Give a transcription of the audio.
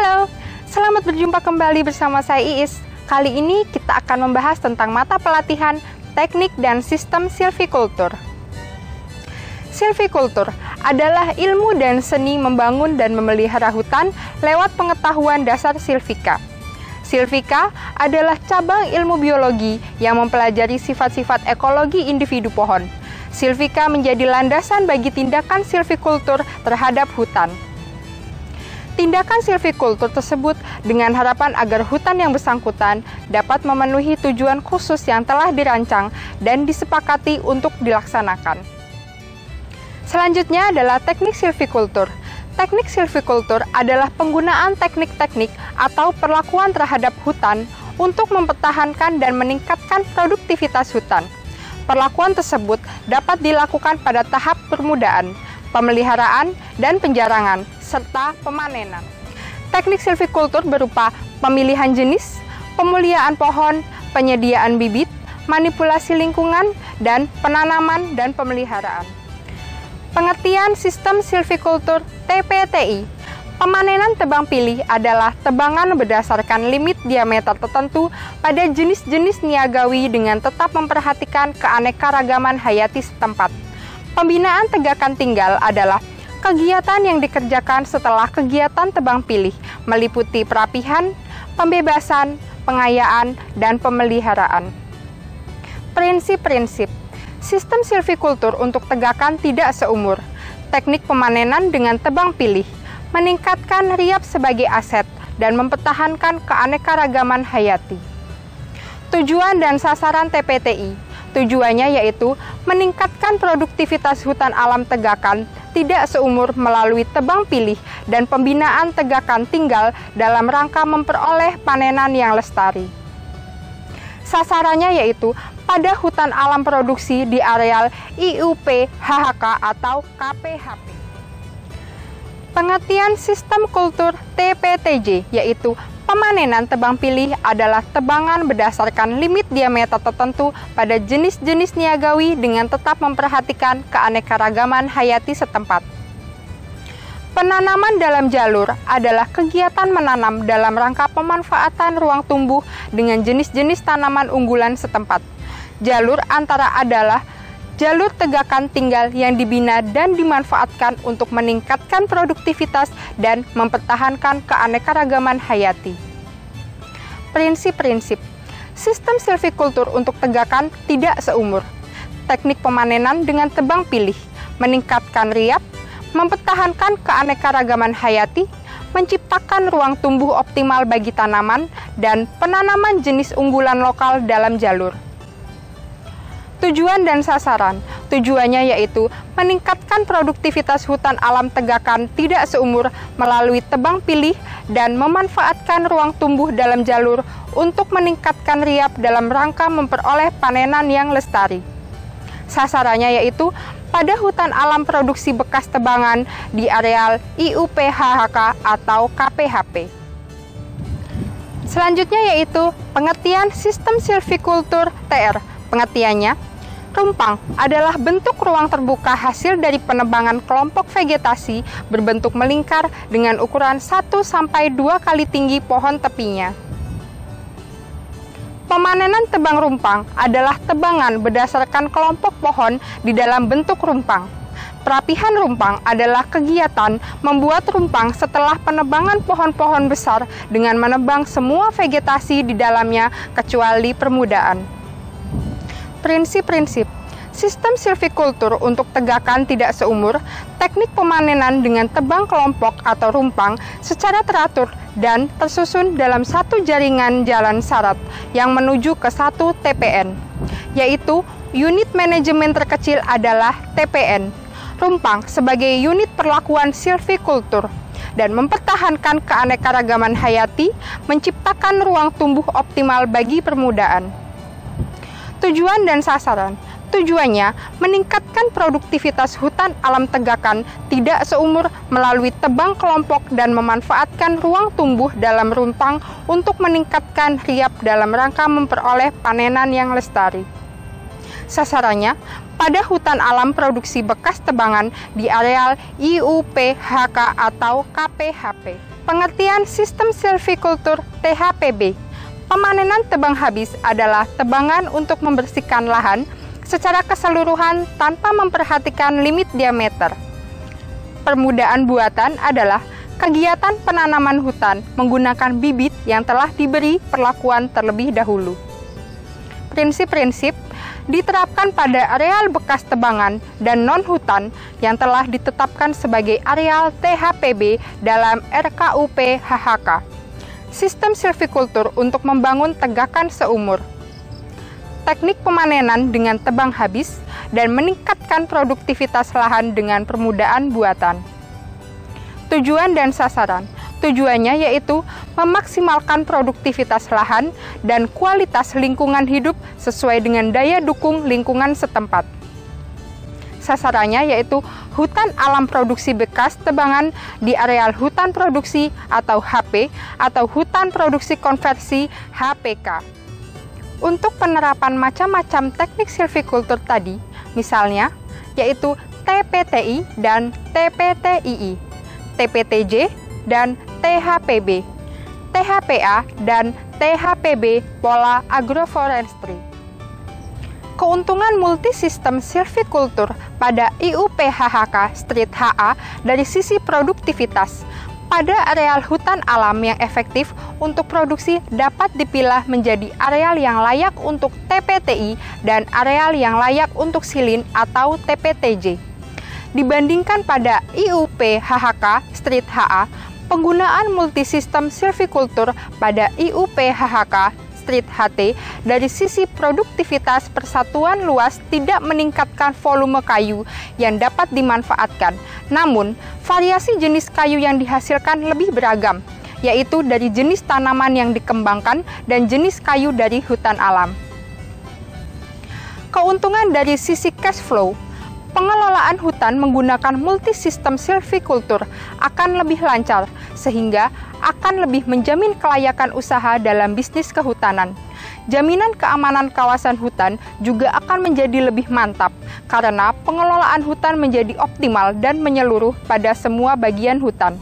Halo, selamat berjumpa kembali bersama saya Iis. Kali ini kita akan membahas tentang mata pelatihan teknik dan sistem silvikultur. Silvikultur adalah ilmu dan seni membangun dan memelihara hutan lewat pengetahuan dasar silvika. Silvika adalah cabang ilmu biologi yang mempelajari sifat-sifat ekologi individu pohon. Silvika menjadi landasan bagi tindakan silvikultur terhadap hutan. Tindakan silvikultur tersebut dengan harapan agar hutan yang bersangkutan dapat memenuhi tujuan khusus yang telah dirancang dan disepakati untuk dilaksanakan. Selanjutnya adalah teknik silvikultur. Teknik silvikultur adalah penggunaan teknik-teknik atau perlakuan terhadap hutan untuk mempertahankan dan meningkatkan produktivitas hutan. Perlakuan tersebut dapat dilakukan pada tahap permudaan, pemeliharaan, dan penjarangan, serta pemanenan. Teknik silvikultur berupa pemilihan jenis, pemuliaan pohon, penyediaan bibit, manipulasi lingkungan, dan penanaman dan pemeliharaan. Pengertian sistem silvikultur TPTI. Pemanenan tebang pilih adalah tebangan berdasarkan limit diameter tertentu pada jenis-jenis niagawi dengan tetap memperhatikan keanekaragaman hayati setempat. Pembinaan tegakan tinggal adalah kegiatan yang dikerjakan setelah kegiatan tebang pilih, meliputi perapihan, pembebasan, pengayaan, dan pemeliharaan. Prinsip-prinsip sistem silvikultur untuk tegakan tidak seumur. Teknik pemanenan dengan tebang pilih, meningkatkan riap sebagai aset, dan mempertahankan keanekaragaman hayati. Tujuan dan sasaran TPTI. Tujuannya yaitu meningkatkan produktivitas hutan alam tegakan tidak seumur melalui tebang pilih dan pembinaan tegakan tinggal dalam rangka memperoleh panenan yang lestari. Sasarannya yaitu pada hutan alam produksi di areal IUP HHK atau KPHP. Pengertian sistem kultur TPTJ yaitu pemanenan tebang pilih adalah tebangan berdasarkan limit diameter tertentu pada jenis-jenis niagawi dengan tetap memperhatikan keanekaragaman hayati setempat. Penanaman dalam jalur adalah kegiatan menanam dalam rangka pemanfaatan ruang tumbuh dengan jenis-jenis tanaman unggulan setempat. Jalur antara adalah jalur tegakan tinggal yang dibina dan dimanfaatkan untuk meningkatkan produktivitas dan mempertahankan keanekaragaman hayati. Prinsip-prinsip sistem silvikultur untuk tegakan tidak seumur. Teknik pemanenan dengan tebang pilih, meningkatkan riap, mempertahankan keanekaragaman hayati, menciptakan ruang tumbuh optimal bagi tanaman, dan penanaman jenis unggulan lokal dalam jalur. Tujuan dan sasaran. Tujuannya yaitu meningkatkan produktivitas hutan alam tegakan tidak seumur melalui tebang pilih dan memanfaatkan ruang tumbuh dalam jalur untuk meningkatkan riap dalam rangka memperoleh panenan yang lestari. Sasarannya yaitu pada hutan alam produksi bekas tebangan di areal IUP HHK atau KPHP. Selanjutnya yaitu pengertian sistem silvikultur TR. Pengertiannya, rumpang adalah bentuk ruang terbuka hasil dari penebangan kelompok vegetasi berbentuk melingkar dengan ukuran 1-2 kali tinggi pohon tepinya. Pemanenan tebang rumpang adalah tebangan berdasarkan kelompok pohon di dalam bentuk rumpang. Perapihan rumpang adalah kegiatan membuat rumpang setelah penebangan pohon-pohon besar dengan menebang semua vegetasi di dalamnya kecuali permudaan. Prinsip-prinsip sistem silvikultur untuk tegakan tidak seumur, teknik pemanenan dengan tebang kelompok atau rumpang secara teratur dan tersusun dalam satu jaringan jalan syarat yang menuju ke satu TPN, yaitu unit manajemen terkecil adalah TPN, rumpang sebagai unit perlakuan silvikultur, dan mempertahankan keanekaragaman hayati, menciptakan ruang tumbuh optimal bagi permudaan. Tujuan dan sasaran. Tujuannya meningkatkan produktivitas hutan alam tegakan tidak seumur melalui tebang kelompok dan memanfaatkan ruang tumbuh dalam rumpang untuk meningkatkan riap dalam rangka memperoleh panenan yang lestari. Sasarannya pada hutan alam produksi bekas tebangan di areal IUP HK atau KPHP. Pengertian sistem silvikultur THPB. Pemanenan tebang habis adalah tebangan untuk membersihkan lahan secara keseluruhan tanpa memperhatikan limit diameter. Permudaan buatan adalah kegiatan penanaman hutan menggunakan bibit yang telah diberi perlakuan terlebih dahulu. Prinsip-prinsip diterapkan pada areal bekas tebangan dan non-hutan yang telah ditetapkan sebagai areal THPB dalam RKUP HHK. Sistem silvikultur untuk membangun tegakan seumur. Teknik pemanenan dengan tebang habis dan meningkatkan produktivitas lahan dengan permudaan buatan. Tujuan dan sasaran. Tujuannya yaitu memaksimalkan produktivitas lahan dan kualitas lingkungan hidup sesuai dengan daya dukung lingkungan setempat. Sasarannya yaitu hutan alam produksi bekas tebangan di areal hutan produksi atau HP atau hutan produksi konversi HPK. Untuk penerapan macam-macam teknik silvikultur tadi, misalnya yaitu TPTI dan TPTII, TPTJ dan THPB, THPA dan THPB pola agroforestry. Keuntungan multisistem silvikultur pada IUP-HHK Street HA dari sisi produktivitas. Pada areal hutan alam yang efektif untuk produksi dapat dipilah menjadi areal yang layak untuk TPTI dan areal yang layak untuk silin atau TPTJ. Dibandingkan pada IUP-HHK Street HA, penggunaan multisistem silvikultur pada IUP-HHK Street HT dari sisi produktivitas persatuan luas tidak meningkatkan volume kayu yang dapat dimanfaatkan. Namun, variasi jenis kayu yang dihasilkan lebih beragam, yaitu dari jenis tanaman yang dikembangkan dan jenis kayu dari hutan alam. Keuntungan dari sisi cash flow. Pengelolaan hutan menggunakan multisistem silvikultur akan lebih lancar, sehingga akan lebih menjamin kelayakan usaha dalam bisnis kehutanan. Jaminan keamanan kawasan hutan juga akan menjadi lebih mantap, karena pengelolaan hutan menjadi optimal dan menyeluruh pada semua bagian hutan.